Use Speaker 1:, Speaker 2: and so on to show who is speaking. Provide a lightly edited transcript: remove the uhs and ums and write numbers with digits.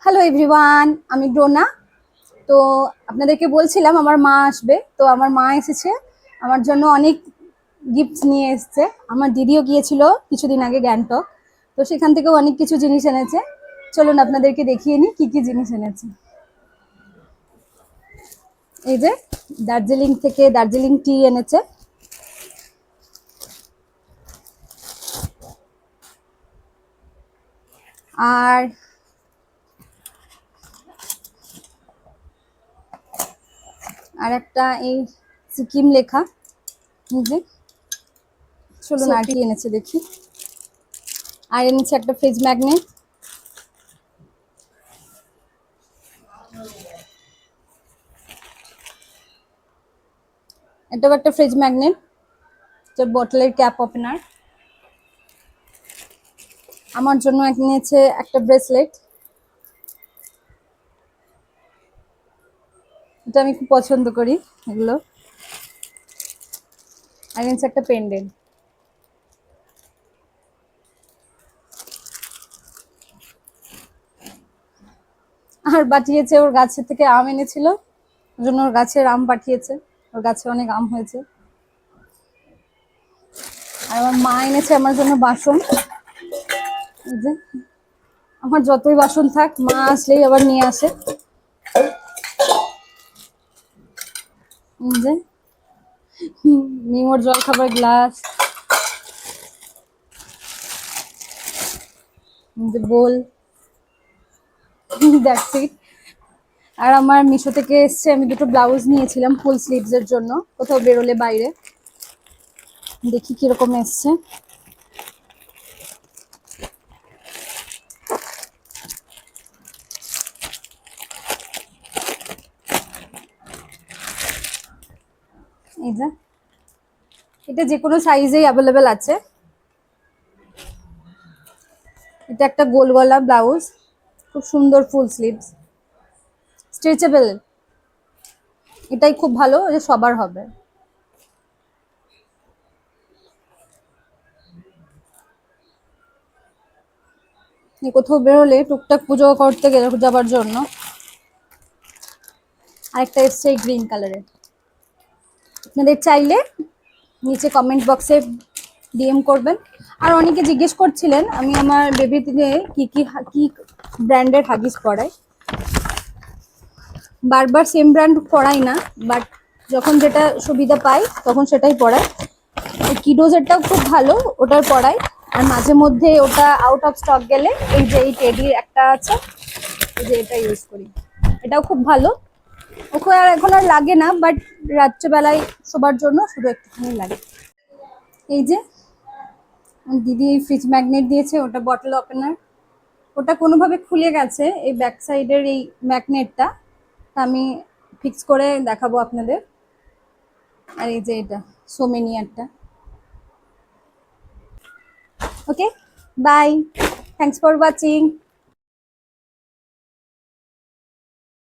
Speaker 1: Hello everyone, আমি ডোনা। তো আপনাদেরকে বলছিলাম আমার মা আসবে, তো আমার মা এসেছে, আমার জন্য অনেক গিফট নিয়ে এসেছে। আমার দিদিও গিয়েছিল কিছুদিন আগে গ্যাংটক, তো সেখান থেকেও অনেক কিছু জিনিস এনেছে। চলুন আপনাদেরকে দেখিয়ে নিই কি কি জিনিস এনেছে। এই যে দার্জিলিং থেকে দার্জিলিং টি এনেছে, আর আর একটা এই সিকিম লেখা। এই যে চলুন আর কি এনেছে দেখি। আর এনেছে একটা ফ্রিজ ম্যাগনেট, এটাও একটা ফ্রিজ ম্যাগনেট, বটলের ক্যাপ ওপেনার। আমার জন্য নিয়েছে একটা ব্রেসলেট, এটা আমি খুব পছন্দ করি এগুলো। আর নিয়েছে একটা পেন্ডেন্ট। আর পাঠিয়েছে ওর গাছের থেকে আম এনেছিল, ওর জন্য ওর গাছের আম পাঠিয়েছে, ওর গাছে অনেক আম হয়েছে। আর আমার মা এনেছে আমার জন্য বাসন। এই যে আমার যতই বাসন থাক, মা আসলেই আবার নিয়ে আসে। এই যে নিমোর জল খাবার গ্লাস, বোল, দ্যাটস ইট। আর আমার মিশো থেকে এসছে, আমি দুটো ব্লাউজ নিয়েছিলাম ফুল স্লিভস এর জন্য, কোথাও বেরোলে বাইরে। দেখি কিরকম এসছে। এই যে এটা যে কোনো সাইজেই অ্যাভেলেবেল আছে। এটা একটা গোল গলা ব্লাউজ, খুব সুন্দর ফুল স্লিভস, স্ট্রেচেবল। এটাই খুব ভালো, যে সবার হবে। কোথাও বেরোলে টুকটাক পুজো করতে গেলে যাবার জন্য। আরেকটা এসছে গ্রিন কালারের। আপনাদের চাইলে নিচে কমেন্ট বক্সে ডিএম করবেন। আর অনেকে জিজ্ঞেস করছিলেন আমি আমার বেবিতে কি কি কি ব্র্যান্ডের হাগিস পরাই। বারবার সেম ব্র্যান্ড পরাই না, বাট যখন যেটা সুবিধা পাই তখন সেটাই পরাই। কিডোজেরটাও খুব ভালো, ওটার পরাই। আর মাঝে মধ্যে ওটা আউট অফ স্টক গেলে এই যে এই টেডির একটা আছে, এই যে এটা ইউজ করি, এটাও খুব ভালো। ওকে আর এখন আর লাগে না, বাট রাত্রেবেলায় শোবার জন্য শুধু একটুখানি লাগে। এই যে দিদি এই ফ্রিজ ম্যাগনেট দিয়েছে, ওটা বটল ওপেনার। ওটা কোনোভাবে খুলে গেছে এই ব্যাক সাইডের এই ম্যাগনেটটা, আমি ফিক্স করে দেখাবো আপনাদের। আর এই যে এটা সোমেনিয়ারটা। ওকে, বাই, থ্যাংকস ফর ওয়াচিং।